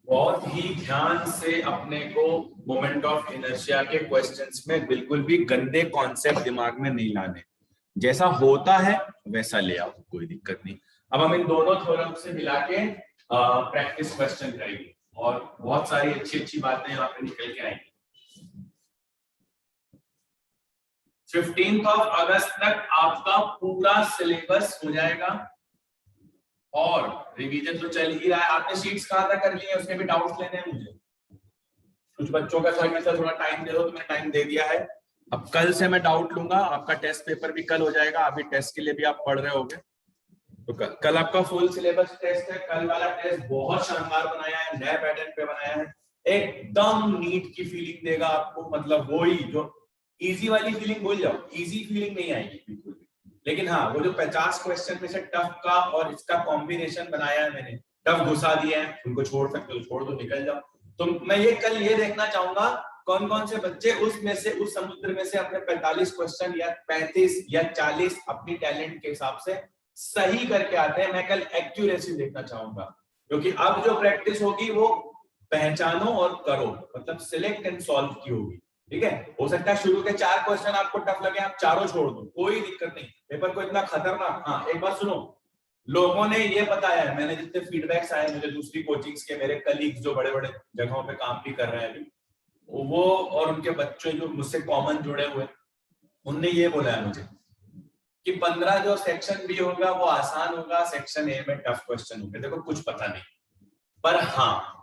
बहुत ही ध्यान से अपने को मोमेंट ऑफ इनर्शिया के क्वेश्चंस में बिल्कुल भी गंदे कॉन्सेप्ट दिमाग में नहीं लाने, जैसा होता है वैसा ले आओ, कोई दिक्कत नहीं। अब हम इन दोनों थ्योरम से मिला के प्रैक्टिस क्वेश्चन करेंगे और बहुत सारी अच्छी अच्छी बातें यहाँ पे निकल के आएंगी। 15 अगस्त तक आपका पूरा सिलेबस हो जाएगा और रिवीजन तो चल ही रहा है। आपने शीट्स कहां तक कर ली है, उसके भी डाउट्स लेने हैं मुझे। कुछ बच्चों का था थोड़ा टाइम दे दो, तो मैंने टाइम दे दिया है। अब कल से मैं डाउट लूंगा, आपका टेस्ट पेपर भी कल हो जाएगा। अभी टेस्ट के लिए भी आप पढ़ रहे होगे, तो कल आपका फुल सिलेबस टेस्ट है। कल वाला टेस्ट बहुत शानदार बनाया है, नए पैटर्न पे बनाया है, एकदम नीट की फीलिंग देगा आपको। मतलब वही जो इजी वाली फीलिंग भूल जाओ, इजी फीलिंग नहीं आएगी बिल्कुल भी। लेकिन हाँ, वो जो 50 क्वेश्चन में से टफ का और इसका कॉम्बिनेशन बनाया है मैंने, टफ घुसा दिया है, उनको छोड़ सकते हो, छोड़ दो, निकल जाओ। तो मैं ये कल ये देखना चाहूंगा कौन कौन से बच्चे उसमें से, उस समुद्र में से अपने 45 क्वेश्चन या 35 या 40 अपनी टैलेंट के हिसाब से सही करके आते हैं। मैं कल एक्यूरेसी देखना चाहूंगा, क्योंकि अब जो प्रैक्टिस होगी वो पहचानो और करो, मतलब सिलेक्ट एंड सॉल्व की होगी। ठीक है, हो सकता है शुरू के 4 क्वेश्चन आपको टफ लगे, आप चारों छोड़ दो, कोई दिक्कत नहीं। पेपर को इतना खतरनाक, हाँ एक बात सुनो, लोगों ने ये बताया है, मैंने जितने फीडबैक्स आए मुझे दूसरी कोचिंग्स के, मेरे कलीग्स जो बड़े बड़े जगहों पे काम भी कर रहे हैं अभी, वो और उनके बच्चे जो मुझसे कॉमन जुड़े हुए, उनने ये बोला है मुझे कि 15 जो सेक्शन बी होगा वो आसान होगा, सेक्शन ए में टफ क्वेश्चन होंगे। देखो कुछ पता नहीं, पर हाँ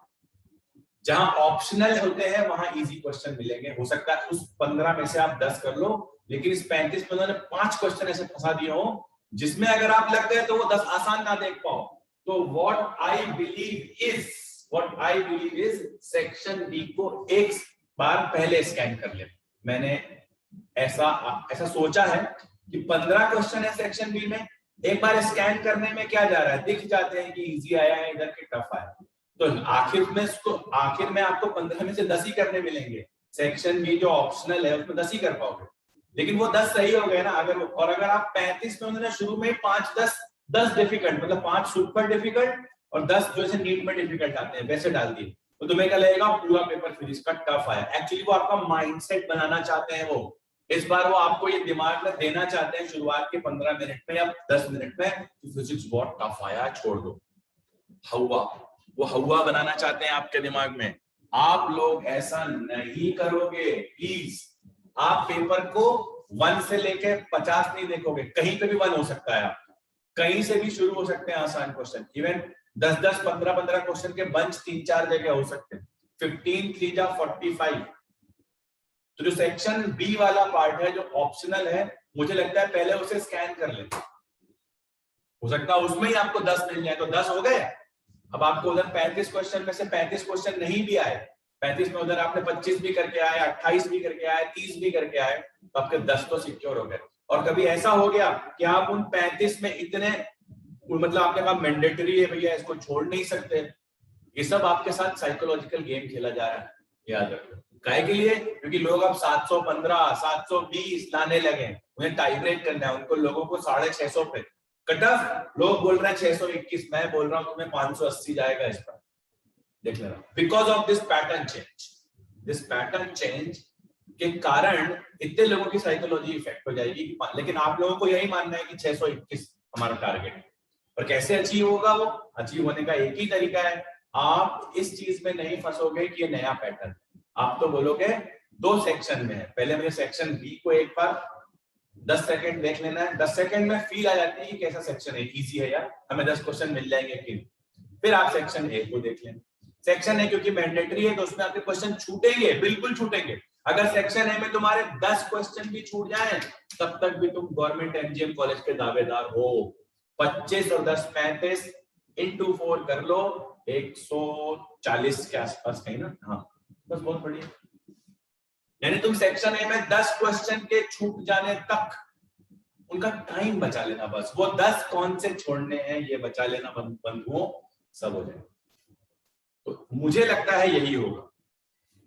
जहां ऑप्शनल होते हैं वहां इजी क्वेश्चन मिलेंगे। हो सकता है उस 15 में से आप 10 कर लो, लेकिन इस 35 में उन्होंने 5 क्वेश्चन ऐसे फंसा दिए हो जिसमें अगर आप लग गए तो वो 10 आसान ना देख पाओ। तो what I believe is section B को एक बार पहले स्कैन कर ले। मैंने ऐसा सोचा है कि 15 क्वेश्चन है सेक्शन बी में, एक बार स्कैन करने में क्या जा रहा है, दिख जाते हैं कि इजी आया है इधर के टफ आया, तो आखिर में आपको 15 में से 10 ही करने मिलेंगे। सेक्शन बी जो ऑप्शनल है उसमें 10 ही कर पाओगे, लेकिन वो 10 सही हो गए ना। अगर आप 35 में उन्होंने शुरू में 5-10 डिफिकल्ट, मतलब 5 सुपर डिफिकल्ट और 10 जो ऐसे नीट में डिफिकल्ट आते हैं वैसे डाल दिए, तो तुम्हें क्या लगेगा पूरा पेपर फिजिक्स का टफ आया। एक्चुअली वो आपका माइंडसेट बनाना चाहते हैं, वो इस बार वो आपको ये दिमाग में देना चाहते हैं शुरुआत के 15 मिनट में या 10 मिनट में कि फिजिक्स बहुत टफ आया, छोड़ दो। हवा बनाना चाहते हैं आपके दिमाग में। आप लोग ऐसा नहीं करोगे प्लीज। आप पेपर को 1 से लेके 50 नहीं देखोगे, कहीं पे भी 1 हो सकता है आपका, कहीं से भी शुरू हो सकते हैं आसान क्वेश्चन। इवन 10-10, 15-15 क्वेश्चन के बंच 3-4 जगह हो सकते हैं। 15 3 जा 45। तो जो सेक्शन बी वाला पार्ट है जो ऑप्शनल है, मुझे लगता है पहले उसे स्कैन कर लेते, हो सकता है उसमें ही आपको 10 मिल जाए, तो 10 हो गए। अब आपको उधर 35 क्वेश्चन में से 35 क्वेश्चन नहीं भी आए, 35 में उधर आपने 25 भी करके आए, 28 भी करके आए, 30 भी करके आए, तो आपके 10 तो सिक्योर हो गए। और कभी ऐसा हो गया कि आप उन 35 में इतने, मतलब आपने कहा मैंडेटरी है भैया, इसको छोड़ नहीं सकते, ये सब आपके साथ साइकोलॉजिकल गेम खेला जा रहा है, याद रखो। काहे के लिए? क्योंकि लोग अब 715 720 लाने लगे, उन्हें टाई ब्रेक करना है, उनको लोगों को 650 पे कट ऑफ, लोग बोल रहे हैं 621, मैं बोल रहा हूं तुम्हें 580 जाएगा इस पर, देख लेना। Because of this pattern change के कारण इतने लोगों की साइकोलॉजी इफेक्ट हो जाएगी। लेकिन आप लोगों को यही मानना है कि 621 हमारा टारगेट है, और कैसे अचीव होगा? वो अचीव होने का एक ही तरीका है, आप इस चीज में नहीं फंसोगे कि ये नया पैटर्न, आप तो बोलोगे 2 सेक्शन में है, पहले मुझे सेक्शन बी को एक बार 10 सेकंड देख लेना है, 10 सेकंड में फील आ जाती है कि कैसा सेक्शन है, इजी है यार, हमें 10 क्वेश्चन मिल जाएंगे कि। फिर आप सेक्शन ए को देख लें। सेक्शन ए क्योंकि मैंडेटरी है तो उसमें आपके क्वेश्चन छूटेंगे, बिल्कुल छूटेंगे। अगर सेक्शन ए में तुम्हारे 10 क्वेश्चन भी छूट जाए तब तक भी तुम गवर्नमेंट एमजीएम कॉलेज के दावेदार हो। 25 और 10 35 इंटू 4 कर लो, 140 के आसपास कहीं ना, हाँ बस, बहुत बढ़िया। यानी तुम सेक्शन ए में 10 क्वेश्चन के छूट जाने तक उनका टाइम बचा लेना, बस वो 10 कौन से छोड़ने हैं ये बचा लेना, बंधुओं, सब हो जाए। तो मुझे लगता है यही होगा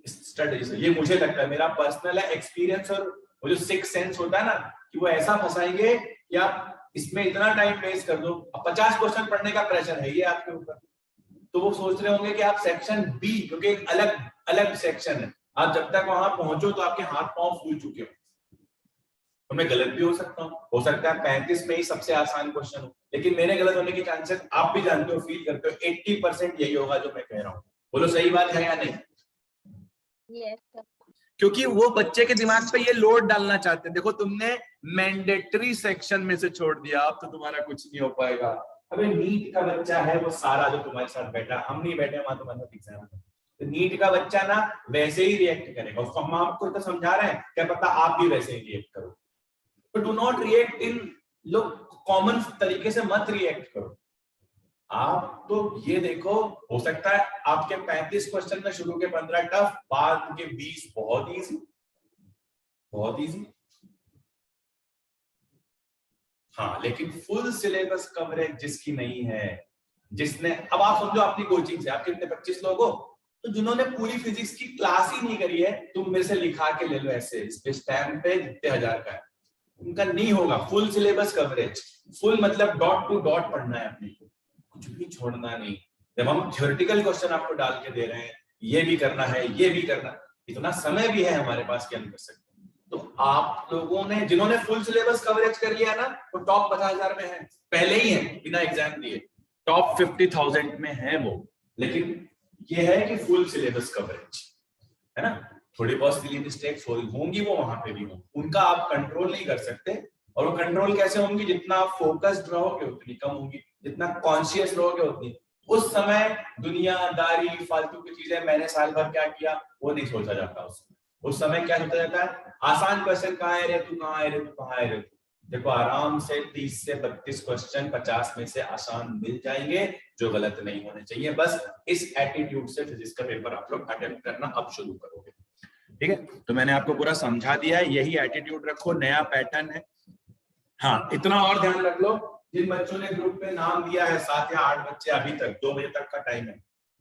स्टडी से, ये मुझे लगता है, मेरा पर्सनल है एक्सपीरियंस। और वो जो 6 सेंस होता है ना, कि वो ऐसा फंसाएंगे कि आप इसमें इतना टाइम वेस्ट कर दो। अब 50 क्वेश्चन पढ़ने का प्रेशर है ये आपके ऊपर, तो वो सोच रहे होंगे कि आप सेक्शन बी, क्योंकि एक अलग अलग सेक्शन है, आप जब तक वहां पहुंचो तो आपके हाथ पांव फूल चुके हो। तो मैं गलत भी हो सकता हूँ, हो सकता है 35 में ही सबसे आसान क्वेश्चन हो, लेकिन मेरे गलत होने के चांसेस आप भी जानते हो, फील करते हो 80% यही होगा जो मैं कह रहा हूँ। बोलो सही बात है या नहीं? Yes, क्योंकि वो बच्चे के दिमाग पे ये लोड डालना चाहते हैं, देखो तुमने मैंडेटरी सेक्शन में से छोड़ दिया, अब तो तुम्हारा कुछ नहीं हो पाएगा। अबे नीट का बच्चा है वो सारा जो तुम्हारे साथ बैठा, हम नहीं बैठे वहां तुम्हारे साथ एग्जाम में, तो नीट का बच्चा ना वैसे ही रिएक्ट करेगा। उसको हम आपको तो समझा रहे हैं, क्या पता आप भी वैसे ही रिएक्ट करो। तो डू नॉट रिएक्ट इन, लोग कॉमन तरीके से मत रिएक्ट करो। आप तो ये देखो, हो सकता है आपके 35 क्वेश्चन में शुरू के 15 टफ, बाद के 20 बहुत इजी, बहुत इजी। हाँ, लेकिन फुल सिलेबस कवरेज जिसकी नहीं है, जिसने, अब आप समझो अपनी कोचिंग से आप कितने 25 लोग हो, तो जिन्होंने पूरी फिजिक्स की क्लास ही नहीं करी है, तुम मेरे से लिखा के ले लो ऐसे, इस पे स्टैम्प पे जितने 1000 का है, उनका नहीं होगा फुल सिलेबस कवरेज। फुल मतलब डॉट टू डॉट पढ़ना है अपने को, कुछ भी छोड़ना नहीं। जब हम थ्योरेटिकल क्वेश्चन आपको डाल के दे रहे हैं, ये भी करना है, ये भी करना, इतना समय भी है हमारे पास कि हम कर सकते हैं। तो आप लोगों ने, जिन्होंने फुल सिलेबस कवरेज कर लिया ना, वो टॉप 50,000 में है, पहले ही है, बिना एग्जाम दिए टॉप 50,000 में है वो। लेकिन ये है कि फुल सिलेबस कवरेज है ना, थोड़ी बहुत सिली मिस्टेक्स होंगी, वो वहां पे भी होंगी, उनका आप कंट्रोल नहीं कर सकते। और वो कंट्रोल कैसे होंगी? जितना आप फोकस्ड रहोगे उतनी कम होंगी, जितना कॉन्शियस रहोगे उतनी। उस समय दुनियादारी, फालतू की चीजें, मैंने साल भर क्या किया, वो नहीं सोचा जाता उस समय क्या सोचा जाता है? आसान क्वेश्चन, कहाँ है रे तू, कहाँ है रे तू, कहाँ है रे तू। देखो आराम से 30 से 32 क्वेश्चन 50 में से आसान मिल जाएंगे, जो गलत नहीं होने चाहिए। बस इस एटीट्यूड से फिजिक्स का पेपर आप लोग अटेम्प्ट करना अब शुरू करोगे, ठीक है? तो मैंने आपको पूरा समझा दिया है, यही एटीट्यूड रखो, नया पैटर्न है। हाँ, इतना और ध्यान रख लो, जिन बच्चों ने ग्रुप में नाम दिया है 7 या 8 बच्चे, अभी तक 2 बजे तक का टाइम है,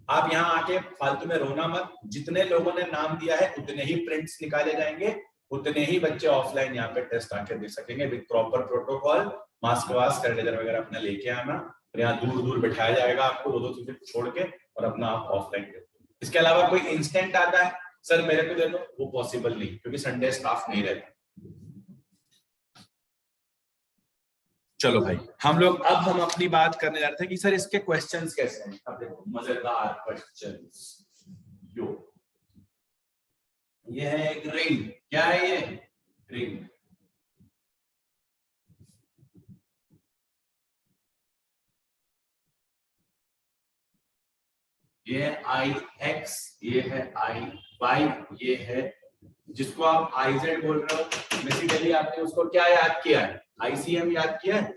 आप यहाँ आके फालतू में रोना मत। जितने लोगों ने नाम दिया है उतने ही प्रिंट्स निकाले जाएंगे, उतने ही बच्चे ऑफलाइन यहाँ पे टेस्ट आके दे सकेंगे विद प्रॉपर प्रोटोकॉल। मास्क वास्क सैनिटाइजर वगैरह अपना लेके आना, और यहाँ दूर दूर बिठाया जाएगा आपको 2-2 चीजें छोड़ के, और अपना आप ऑफलाइन। इसके अलावा कोई इंस्टेंट आता है सर मेरे को दे दो, वो पॉसिबल नहीं, क्योंकि संडे स्टाफ नहीं रहता। चलो भाई, हम लोग अब हम अपनी बात करने जा रहे थे कि सर इसके क्वेश्चंस कैसे हैं। अब देखो मजेदार क्वेश्चंस, यो ये है एक रिंग, क्या है ये? रिंग। ये है आई एक्स, ये है आई वाई, ये है जिसको आप आई जेड बोल रहे हो। बेसिकली आपने उसको क्या याद किया है? आईसीएम याद किया है?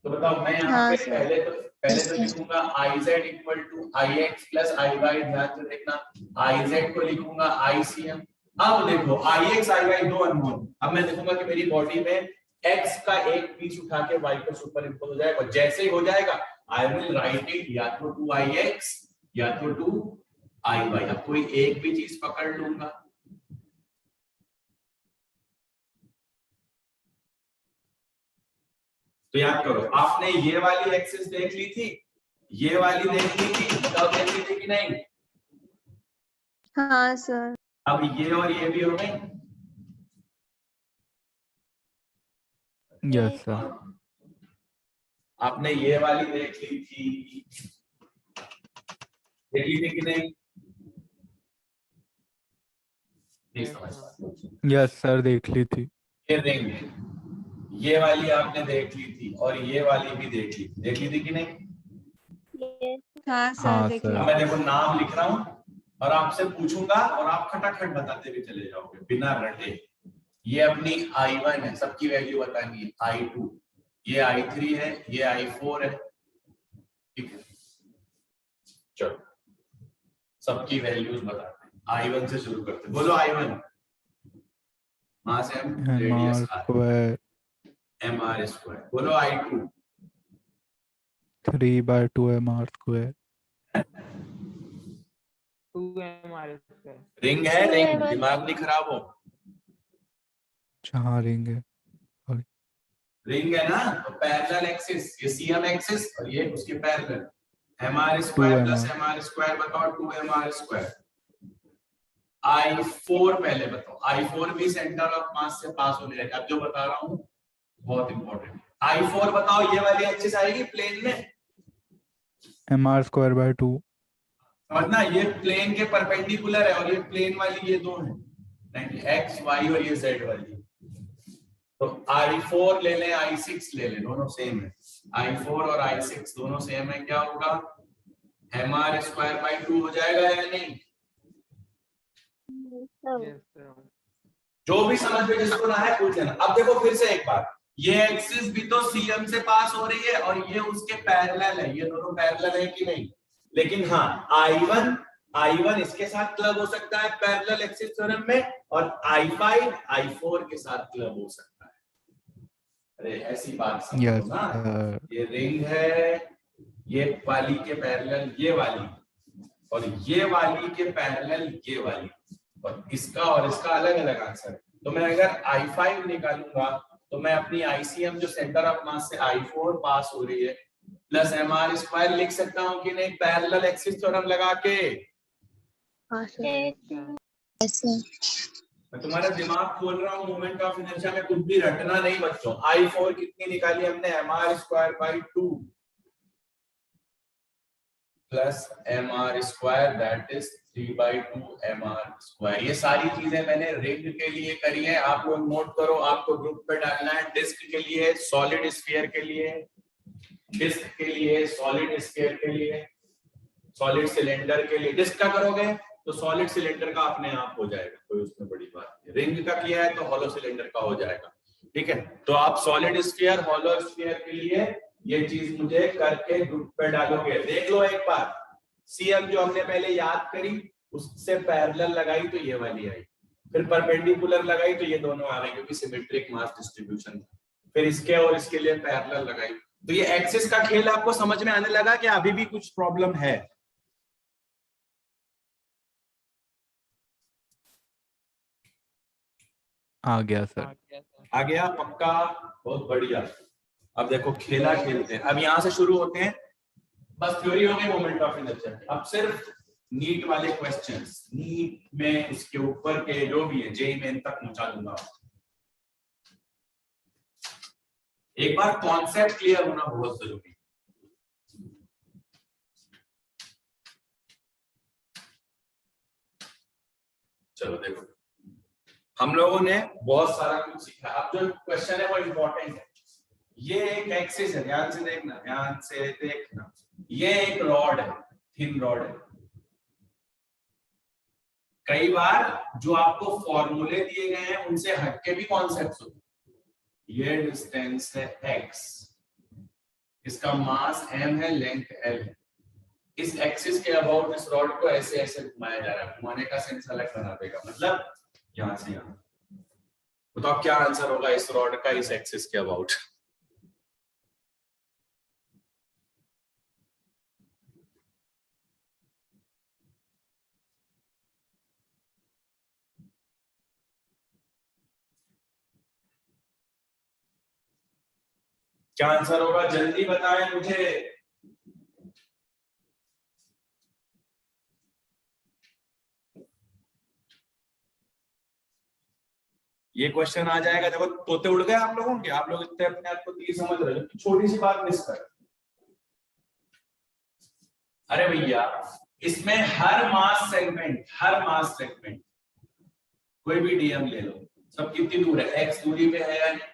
तो बताओ, मैं यहाँ पे पहले तो लिखूंगा I Z equal to I X plus I Y. ध्यान से देखना, आई जेड को लिखूंगा आईसीएम। अब देखो आई एक्स आई वाई दो अननोन, अब मैं देखूंगा कि मेरी बॉडी में एक्स का एक पीस उठा के वाई पर सुपर इम्पोज हो जाएगा। जैसे ही हो जाएगा आई विल राइट इट या तो टू आई एक्स या तो टू आई वाई। अब कोई एक भी चीज पकड़ लूंगा। तो याद करो, आपने ये वाली एक्सिस देख ली थी, ये वाली देख ली थी, बताओ देख ली थी कि नहीं? हाँ सर। अब ये और ये भी हो गई। Yes sir. आपने ये वाली देख ली थी, देख ली थी कि नहीं? यस सर, देख ली थी। ये रिंग, ये वाली आपने देख ली थी, और ये वाली भी देख ली थी कि नहीं? हाँ सर, हाँ देख सर। अब मैं देखो नाम लिख रहा हूं और आपसे पूछूंगा और आप खटाखट बताते हुए चले जाओगे बिना रटे। ये अपनी I1 है, सबकी वैल्यू बतानी है। I2, ये I3 है, ये I4 है, ठीक है? चलो सबकी वैल्यूज बताते हैं। I1 से शुरू करते हैं, बोलो I1। वहां से हम रेडियस स्क्वायर mr स्क्वायर। बोलो I2। 3/2 mr square. 2mr square. Ring है, रिंग, दिमाग नहीं खराब हो। जहाँ रिंग है, रिंग है ना, तो पैरेलल एक्सिस, ये सीएम एक्सिस और ये उसके parallel mr square plus mr. mr square बताओ 2mr स्क्वायर। I4 पहले बताओ, I4 भी सेंटर ऑफ मास से पास होने लगे। अब जो बता रहा हूं बहुत इंपॉर्टेंट। I4 बताओ, ये वाली एक्सिस आएगी प्लेन में, mr²/2 समझना ये प्लेन के परपेंडिकुलर है और ये प्लेन वाली ये दो है, एक्स वाई और ये जेड वाली। तो I4 ले लें, I6 ले लें, दोनों सेम है। I4 और I6 दोनों सेम है, क्या होगा mr²/2 हो जाएगा या नहीं? Yes, sir. जो भी समझ में जिसको ना है पूछ लेना। अब देखो फिर से एक बार, ये एक्सिस भी तो CM से पास हो रही है और ये उसके पैरेलल है, ये दोनों पैरेलल है कि नहीं? लेकिन हाँ I1 इसके साथ क्लब हो सकता है पैरेलल एक्सिस थ्योरम में, और I5 I4 के साथ क्लब हो सकता है। अरे ऐसी बात समझो yes ना, sir. ये रिंग है, ये वाली के पैरेलल ये वाली, और ये वाली के पैरेलल ये वाली, और इसका अलग अलग आंसर है। तो मैं अगर I5 निकालूंगा तो मैं अपनी ICM जो सेंटर ऑफ मास से I4 पास हो रही है प्लस mr स्क्वायर लिख सकता हूं कि नहीं पैरेलल एक्सिस थ्योरम लगा के? मैं तुम्हारा दिमाग खोल रहा हूँ, मोमेंट ऑफ इनर्शिया में कुछ भी रटना नहीं बच्चों। I4 कितनी निकाली हमने, mr²/2 plus mr square that is 3/2 mr square. ये सारी चीजें मैंने रिंग के लिए करी है, आप लोग नोट करो, आपको ग्रुप पे डालना है। डिस्क के लिए, सॉलिड स्फीयर के लिए, डिस्क के लिए, सॉलिड स्फीयर के लिए, सॉलिड सिलेंडर के लिए। डिस्क का करोगे तो सॉलिड सिलेंडर का अपने आप हो जाएगा, कोई उसमें बड़ी बात नहीं। रिंग का किया है तो हॉलो सिलेंडर का हो जाएगा, ठीक है। तो आप सॉलिड स्फीयर, हॉलो स्फीयर के लिए ये चीज मुझे करके ग्रुप पे डालोगे। देख लो एक बार, CM जो हमने पहले याद करी उससे पैरेलल लगाई तो ये वाली आई, फिर परपेंडिकुलर लगाई तो ये दोनों आ गए क्योंकि सिमेट्रिक मास डिस्ट्रीब्यूशन था, फिर इसके और इसके लिए पैरेलल लगाई। तो ये एक्सिस का खेल आपको समझ में आने लगा कि अभी भी कुछ प्रॉब्लम है? आ गया सर। आ गया पक्का? बहुत बढ़िया। अब देखो खेला खेलते हैं, अब यहाँ से शुरू होते हैं। बस थ्योरी हो गई मोमेंट ऑफ इनर्शिया। अब सिर्फ नीट वाले क्वेश्चंस, नीट में इसके ऊपर के जो भी है जेईई मेन तक पहुंचा दूंगा। एक बार कॉन्सेप्ट क्लियर होना बहुत जरूरी। चलो देखो, हम लोगों ने बहुत सारा कुछ सीखा। अब जो क्वेश्चन है वो इंपॉर्टेंट है। ये एक एक्सिस है, ध्यान से देखना, ध्यान से देखना। ये एक रॉड है, थिन रॉड है। कई बार जो आपको फॉर्मूले दिए गए हैं उनसे हटके भी कॉन्सेप्ट्स होते हैं। ये डिस्टेंस है x, इसका मास m है, लेंथ l है। इस एक्सिस के अबाउट इस रॉड को ऐसे ऐसे घुमाया जा रहा है। घुमाने का सेंस अलग बना देगा, मतलब यहां से यहां। बताओ क्या आंसर होगा इस रॉड का इस एक्सिस के अबाउट? क्या आंसर होगा, जल्दी बताएं मुझे। ये क्वेश्चन आ जाएगा। देखो तोते उड़ गए आप लोगों के, आप लोग इतने अपने आप को तीर समझ रहे हो, छोटी सी बात मिस कर। अरे भैया इसमें हर मास सेगमेंट कोई भी डीएम ले लो, सब कितनी दूर है, एक्स दूरी पे है या नहीं?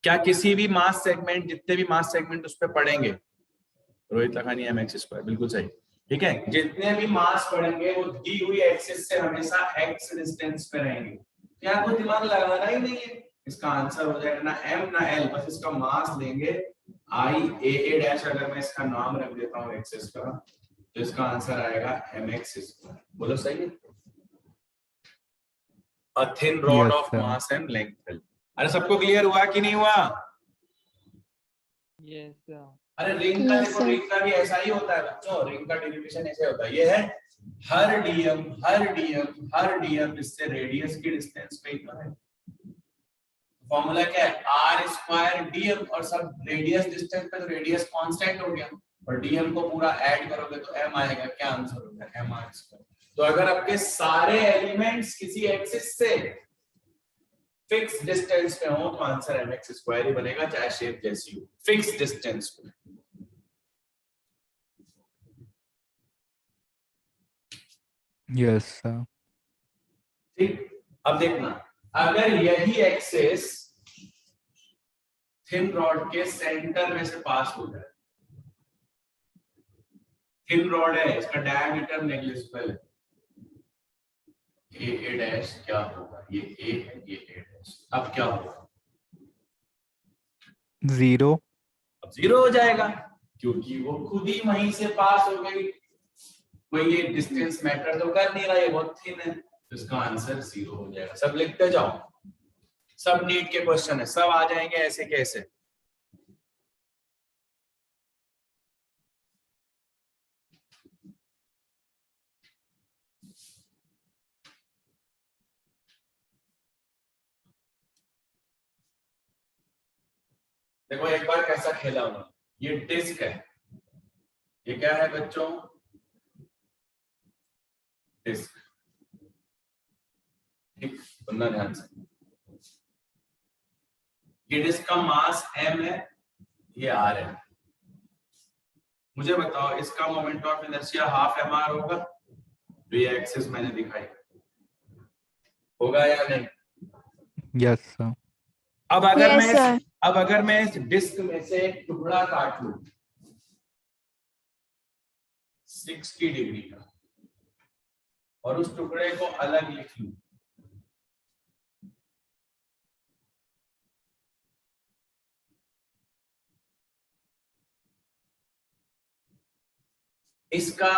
क्या किसी भी मास सेगमेंट, जितने भी मास सेगमेंट उस पर पड़ेंगे? रोहित लखानी mx स्क्वायर, बिल्कुल सही, ठीक है। जितने भी मास पड़ेंगे वो दी हुई एक्सिस से हमेशा x डिस्टेंस पे रहेंगे। क्या कोई दिमाग लगाना ही नहीं है। इसका आंसर हो जाएगा ना m ना l, बस इसका मास लेंगे i a डैश। अगर मैं इसका नाम रख देता हूँ एक्सिस का तो इसका आंसर आएगा mx स्क्वायर। बोलो सही है? A thin rod Yes, of sir. mass and length L। अरे सबको क्लियर हुआ कि नहीं हुआ? Yes, sir. अरे रिंग का देखो, रिंग का भी ऐसा ही होता है बच्चों। रिंग का डेरिवेशन ऐसे होता है, ये है हर डीएम इससे रेडियस की डिस्टेंस पे इतना है। फॉर्मूला क्या है, आर स्क्वायर डीएम, और सब रेडियस डिस्टेंस पे तो रेडियस कांस्टेंट हो गया, और डीएम को पूरा ऐड करोगे तो एम आएगा। क्या आंसर होगा, एम आर स्क्वायर। तो अगर आपके सारे एलिमेंट्स किसी एक्सिस से फिक्स डिस्टेंस पे हो तो आंसर एम एक्स स्क्वायर ही बनेगा, चाहे शेप जैसी हो, फिक्स डिस्टेंस पे। Yes sir. ठीक, अब देखना, अगर यही एक्सिस थिन रॉड के सेंटर में से पास हो जाए, थिन रॉड है, इसका डायमीटर नेग्लिजिबल है, ए डैश क्या होगा, ये ए है, ये ए डैश, अब क्या होगा, 0। अब 0 हो जाएगा, क्योंकि वो खुद ही वहीं से पास हो गई, कोई ये डिस्टेंस मैटर तो कर नहीं रहा, ये बहुत थिन है, तो इसका आंसर 0 हो जाएगा। सब लिखते जाओ, सब नीट के क्वेश्चन है, सब आ जाएंगे ऐसे कैसे। देखो एक बार कैसा खेला उन्होंने, ये डिस्क है, ये क्या है बच्चों, डिस्क, ठीक, सुनना ध्यान से, ये डिस्क का मास m है, ये r है, मुझे बताओ इसका moment of inertia half mr होगा, जो ये एक्सिस मैंने दिखाई, होगा या नहीं? Yes sir. अब अगर Yes, मैं sir. अब अगर मैं इस डिस्क में से एक टुकड़ा काट लूं 60 डिग्री का, और उस टुकड़े को अलग लिख लूं, इसका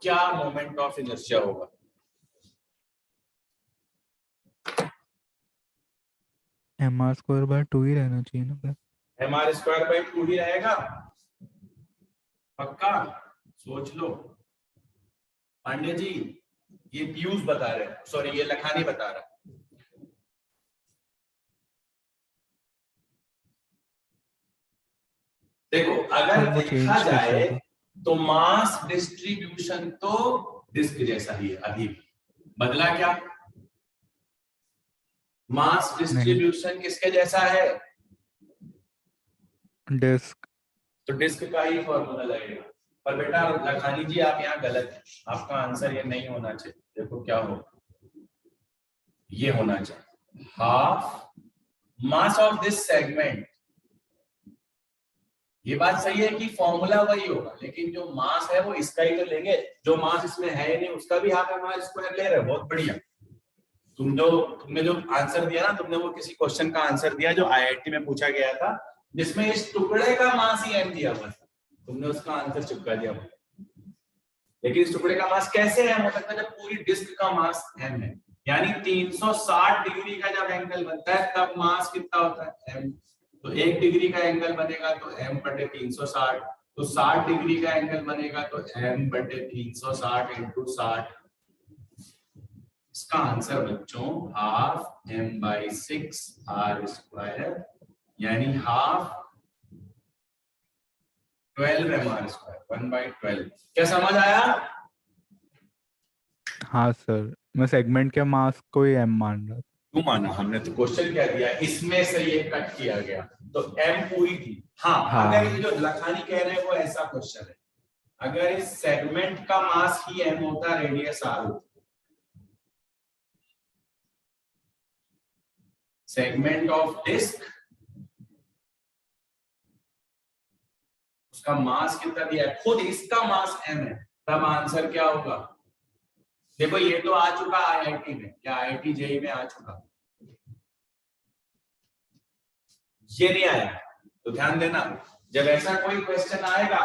क्या मोमेंट ऑफ इनर्शिया होगा? mr² 2 ही रहना चाहिए ना सर। mr² 2 ही रहेगा, पक्का? सोच लो पांडे जी, ये पीयूष बता रहे हैं, सॉरी ये लखानी बता रहा है। देखो अगर वो देखा चेंज जाए कैसे होगा? तो मास डिस्ट्रीब्यूशन तो डिस्क जैसा ही है, अभी बदला क्या? मास डिस्ट्रीब्यूशन किसके जैसा है? डिस्क। तो डिस्क का ही फॉर्मूला लगेगा। पर बेटा लखानी जी आप यहाँ गलत है, आपका आंसर ये नहीं होना चाहिए। देखो क्या होगा, ये होना चाहिए half mass of this segment. ये बात सही है कि फॉर्मूला वही होगा, लेकिन जो मास है वो इसका ही तो लेंगे, जो मास इसमें है ही नहीं उसका भी हाफ mr² ले रहे हैं। बहुत बढ़िया, तुमने जो आंसर दिया ना, तुमने वो किसी क्वेश्चन का आंसर दिया जो IIT में पूछा गया था, जिसमें इस टुकड़े का मास ही m दिया हुआ था, तुमने उसका आंसर चिपका दिया। लेकिन इस टुकड़े का मास कैसे m हो सकता है जब पूरी डिस्क का मास m है? यानी 360 डिग्री का जब एंगल बनता है तब मास कितना होता है, m। तो 1 डिग्री का एंगल बनेगा तो m/360, तो 60 डिग्री का एंगल बनेगा तो m/360 × 60। इसका आंसर बच्चों हाफ m/6 r², यानी हाफ 12 mr², 1/12। क्या समझ आया? हाँ सर, मैं सेगमेंट के मास को ही m मान रहा था। क्यों माना? हमने तो क्वेश्चन क्या दिया, इसमें से ये कट किया गया तो m पूरी थी। हाँ, अगर ये जो लखानी कह रहे हैं वो ऐसा क्वेश्चन है, अगर इस सेगमेंट का मास ही m होता, रेडियस r होता, सेगमेंट ऑफ डिस्क, उसका मास कितना दिया है, खुद इसका मास m है, तब आंसर क्या होगा? देखो ये तो आ चुका IIT में, क्या IIT JEE में आ चुका, ये नहीं आया। तो ध्यान देना, जब ऐसा कोई क्वेश्चन आएगा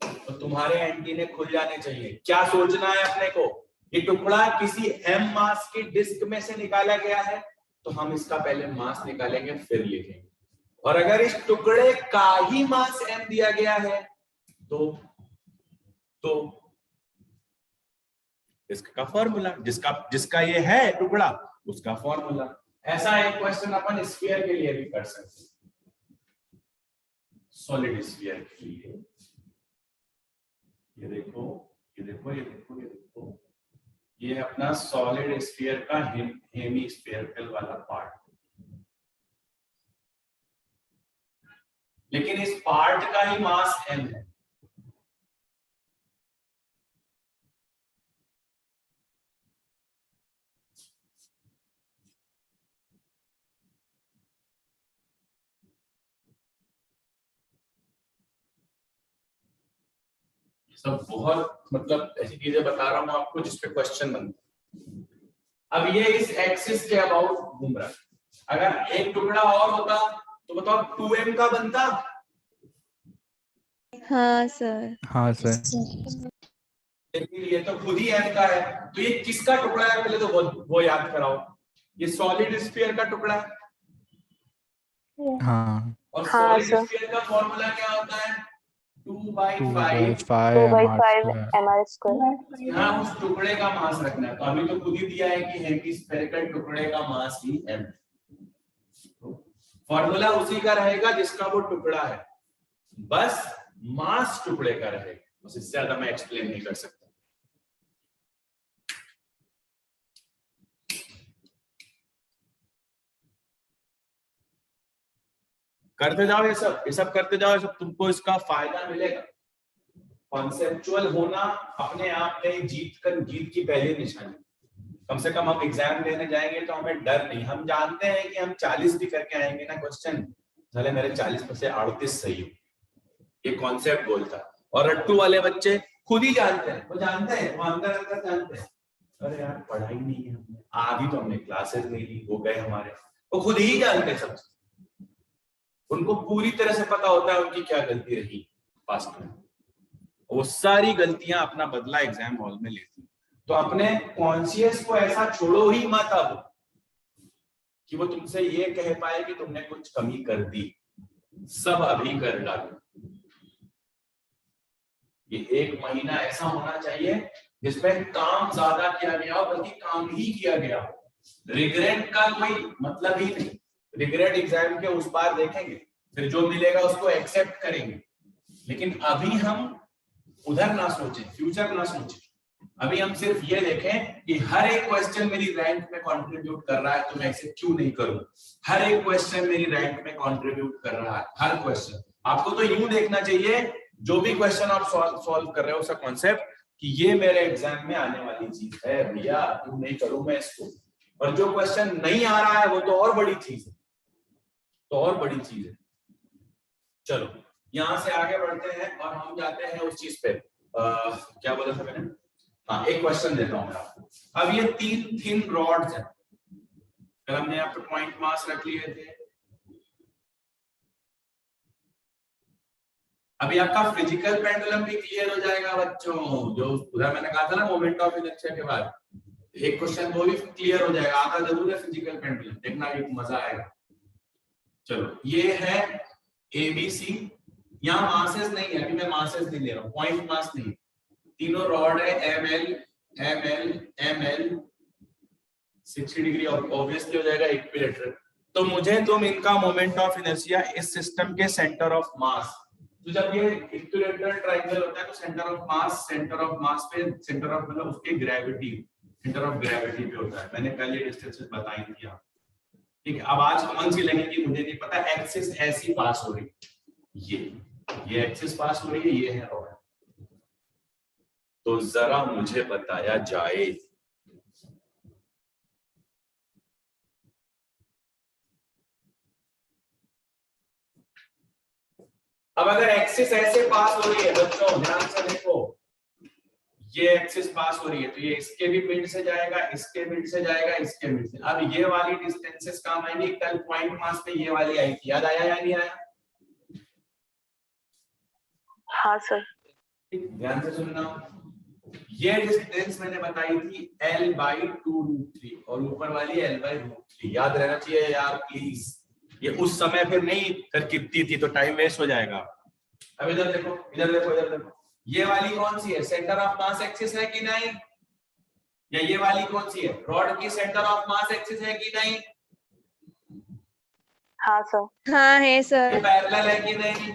तो तुम्हारे एंटीने खुल जाने चाहिए। क्या सोचना है अपने को, ये टुकड़ा किसी m मास की डिस्क में से निकाला गया है, तो हम इसका पहले मास निकालेंगे फिर लिखेंगे। और अगर इस टुकड़े का ही मास m दिया गया है तो डिस्क का फॉर्मूला, जिसका ये है टुकड़ा, उसका फॉर्मूला। ऐसा एक क्वेश्चन अपन स्फीयर के लिए भी कर सकते हैं, सॉलिड स्फीयर के लिए। ये देखो ये देखो ये देखो ये देखो, ये अपना सॉलिड स्फीयर का हेमी स्फीयरिकल वाला पार्ट, लेकिन इस पार्ट का ही मास m है। सब बहुत मतलब ऐसी चीजें बता रहा हूं आपको जिसपे क्वेश्चन बनता है। अब ये इस एक्सिस के अबाउट घूम रहा है, अगर एक टुकड़ा और होता तो बताओ 2m का बनता। हाँ सर। हाँ सर। लेकिन ये तो खुद ही m का है, तो ये किसका टुकड़ा है पहले तो वो याद कराओ। ये सॉलिड स्फीयर का टुकड़ा है। हाँ। और हाँ, सॉलिड स्फीयर का फॉर्मूला क्या होता है? 2/5 mr²। यहाँ उस टुकड़े का मास रखना है, तो अभी तो खुद ही दिया है कि हेमिस्फेरिकल टुकड़े का मास ही m। फॉर्मूला उसी का रहेगा जिसका वो टुकड़ा है, बस मास टुकड़े का रहेगा, बस इससे ज्यादा मैं एक्सप्लेन नहीं कर सकता। करते जाओ ये सब करते जाओ, ये सब तुमको इसका फायदा मिलेगा। कॉन्सेप्चुअल होना अपने आप में जीत की पहली निशानी। कम से कम हम एग्जाम देने जाएंगे तो हमें डर नहीं, हम जानते हैं कि हम 40 भी करके आएंगे ना क्वेश्चन, चले मेरे 40 में से 38 सही हो, ये कॉन्सेप्ट बोलता। और रट्टू वाले बच्चे खुद ही जानते हैं, वो जानते हैं, वो अंदर अंदर जानते हैं, अरे यार पढ़ाई नहीं है हमने, आधी तो हमने क्लासेस नहीं ली, वो गए हमारे, वो खुद ही जानते हैं सब। उनको पूरी तरह से पता होता है उनकी क्या गलती रही पास्ट में, वो सारी गलतियां अपना बदला एग्जाम हॉल में लेती। तो अपने कॉन्शियस को ऐसा छोड़ो ही मत अब कि वो तुमसे ये कह पाए कि तुमने कुछ कमी कर दी, सब अभी कर डालो। ये 1 महीना ऐसा होना चाहिए जिसमें काम ज्यादा किया गया हो, बल्कि काम ही किया गया हो। रिग्रेट का कोई मतलब ही नहीं, रिग्रेट एग्जाम के उस बार देखेंगे, फिर जो मिलेगा उसको एक्सेप्ट करेंगे, लेकिन अभी हम उधर ना सोचें, फ्यूचर ना सोचें। अभी हम सिर्फ ये देखें कि हर एक क्वेश्चन मेरी रैंक में कंट्रीब्यूट कर रहा है, तो मैं इसे क्यों नहीं करूं। हर एक क्वेश्चन मेरी रैंक में कंट्रीब्यूट कर रहा है, हर क्वेश्चन। आपको तो यूं देखना चाहिए जो भी क्वेश्चन आप सॉल्व कर रहे हो उसका कॉन्सेप्ट कि ये मेरे एग्जाम में आने वाली चीज है भैया, क्यों नहीं करूं मैं इसको। और जो क्वेश्चन नहीं आ रहा है वो तो और बड़ी चीज है, तो और बड़ी चीज है। चलो यहां से आगे बढ़ते हैं और हम जाते हैं उस चीज पे, क्या बोला था मैंने, हाँ एक क्वेश्चन देता हूं मैं आपको। अब ये 3 थिन रॉड्स हैं, कल हमने यहाँ पे पॉइंट मास रख लिए थे। अभी आपका फिजिकल पेंडुलम भी क्लियर हो जाएगा बच्चों, जो उधर मैंने कहा था ना मोमेंट ऑफ इनर्शिया के बाद एक क्वेश्चन वो भी क्लियर हो जाएगा, आता जरूर है फिजिकल पेंडुलम, देखना ये मजा आएगा। चलो ये है ABC, यहाँ मासेस नहीं है, अभी मैं मासेस नहीं ले रहा हूँ, पॉइंट मास नहीं, तीनों रॉड है ML ML ML, 60 डिग्री और ऑब्वियसली हो जाएगा इक्विलेटरल। तो मुझे तुम इनका मोमेंट ऑफ इनर्शिया इस सिस्टम के सेंटर ऑफ मास, तो जब ये इक्विलेटरल ट्रायंगल होता है तो सेंटर ऑफ मास पे, सेंटर ऑफ मतलब उसके ग्रेविटी, सेंटर ऑफ ग्रेविटी पे होता है। मैंने कल ये डिस्टेंसेस बताई थी आप, ठीक है। अब आज कौन सी लगेगी मुझे नहीं पता, एक्सिस ऐसी पास हो रही, ये एक्सिस पास हो रही है, ये है रॉड, तो जरा मुझे बताया जाए अब अगर एक्सिस ऐसे पास हो रही है बच्चों, ध्यान से देखो, ये एक्सिस पास हो रही है तो ये इसके भी मिड से जाएगा, इसके मिड से जाएगा, इसके मिड से। अब ये वाली डिस्टेंसेस काम आएंगी, कल पॉइंट मास पे ये वाली आई थी, याद आया या नहीं आया? हाँ सर। ध्यान से सुनना, ये डिस्टेंस मैंने बताई थी L/2√3 और ऊपर वाली L/√3, याद रहना चाहिए यार प्लीज। ये उस समय फिर नहीं कर कितनी थी तो टाइम वेस्ट हो जाएगा। अब इधर देखो, इधर देखो, इधर देखो, ये वाली कौन सी है, सेंटर ऑफ मास एक्सिस है कि नहीं, या ये वाली कौन सी है, रॉड की सेंटर ऑफ मास एक्सिस है कि नहीं, हाँ सर। हाँ है ये सर। पैरेलल है कि नहीं?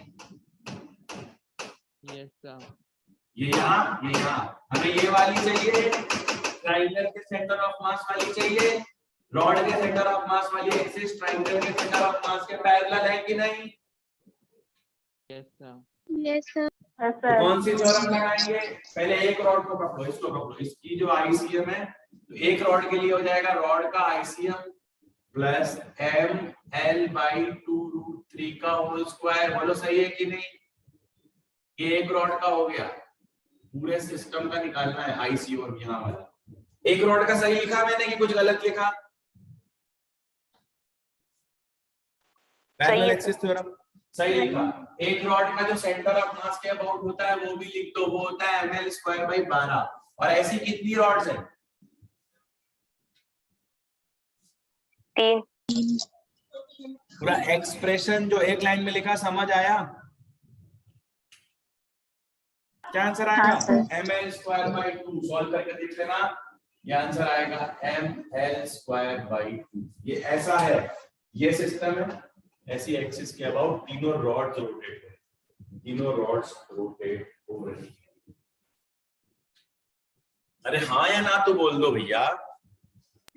Yes sir. ये यहाँ हमें ये वाली चाहिए, ट्राइंगल के सेंटर ऑफ मास वाली चाहिए, रॉड के सेंटर ऑफ मास वाली एक्सिस ट्राइंगल के सेंटर ऑफ मास के पैरेलल है कि नहीं? Yes sir. Yes sir. तो कौन सी थ्योरम लगाएंगे? पहले एक रॉड को पकड़ो, इसको पकड़ो, इसकी जो आईसीएम है तो एक रॉड के लिए हो जाएगा रॉड का ICM plus M L by 2√3 का होल स्क्वायर। बोलो सही है कि नहीं? ये एक रॉड का हो गया, पूरे सिस्टम का निकालना है आईसी और यहाँ वाला। एक रॉड का सही लिखा मैंने कि कुछ गलत लिखा? पैरेलल एक्सिस थ्योरम सही लिखा। एक रॉड का जो सेंटर ऑफ मास के अबाउट होता है वो भी लिख दो, वो होता है ml²/12। और ऐसी कितनी रॉड्स हैं? 3। पूरा एक्सप्रेशन जो एक लाइन में लिखा समझ आया? क्या आंसर आएगा? ml²/2। सॉल्व करके देख लेना, ये आंसर आएगा ml²/2। ये ऐसा है, ये सिस्टम है, ऐसी एक्सिस के अबाउट तीनों रॉड्स रोटेट है, तीनों रॉड्स रोटेट हो रही है। अरे हाँ या ना तो बोल दो भैया।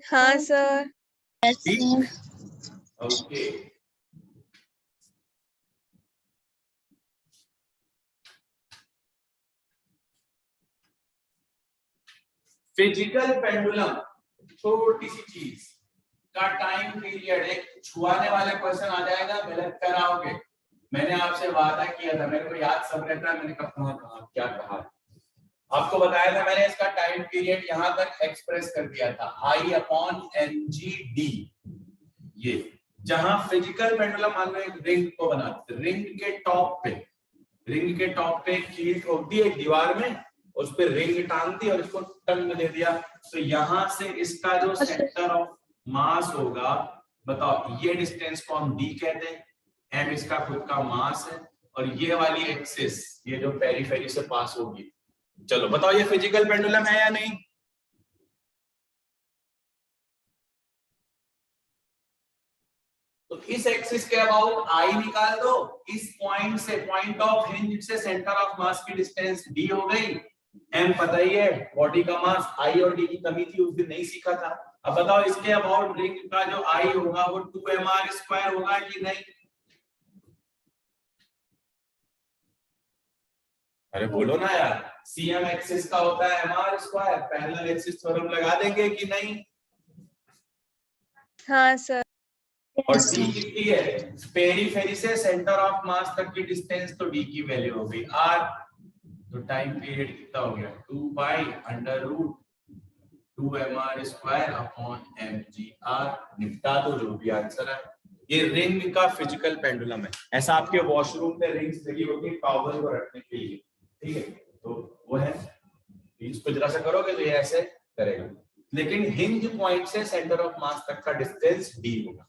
हाँ सर। ठीक, ओके। फिजिकल पेंडुलम, छोटी सी चीज का टाइम पीरियड, एक छुआने वाले क्वेश्चन आ जाएगा, गलत कराओगे। मैंने आपसे वादा किया था, मेरे को याद सब रहता है, मैंने कहा क्या कहा, आपको बताया था मैंने, इसका टाइम पीरियड यहां तक एक्सप्रेस कर दिया था, I/mgd। ये जहां फिजिकल पेंडुलम मान लो एक रिंग को बनाते, रिंग के टॉप पे एक कील ठोक दी एक दीवार में, उस पे रिंग टांग दी और इसको टंग दे दिया, तो यहां से इसका जो सेंटर ऑफ मास होगा, बताओ, ये डिस्टेंस को हम डी कहते हैं, एम इसका खुद का मास है, और ये वाली एक्सिस ये जो पेरिफेरी से पास होगी। चलो बताओ ये फिजिकल पेंडुलम है या नहीं? तो इस एक्सिस के अबाउट आई निकाल दो, इस पॉइंट से, पॉइंट ऑफ हिंज से सेंटर ऑफ मास की डिस्टेंस डी हो गई, एम पता ही है, बॉडी का मास, आई और डी की कमी थी उस दिन नहीं सीखा था। अब बताओ इसके अबाउट रिंग का जो आई होगा वो 2mr² होगा कि नहीं? अरे बोलो ना यार, सीएम एक्सिस का होता है mr², पैरेलल एक्सिस थ्योरम लगा देंगे कि नहीं? हाँ सर। और डी कितनी है? पेरिफेरी से सेंटर ऑफ मास तक की डिस्टेंस, तो डी की वैल्यू हो गई r, तो टाइम पीरियड कितना हो गया? 2π√2mr²/mgr। निपटा तो जो भी आंसर है, ये रिंग का फिजिकल पेंडुलम है। ऐसा आपके वॉशरूम में रिंग्स लगी होती है टॉवल को रखने के लिए, ठीक है, तो वो है, इसको जरा सा करोगे तो ये ऐसे करेगा, लेकिन हिंज पॉइंट से सेंटर ऑफ मास तक का डिस्टेंस डी होगा।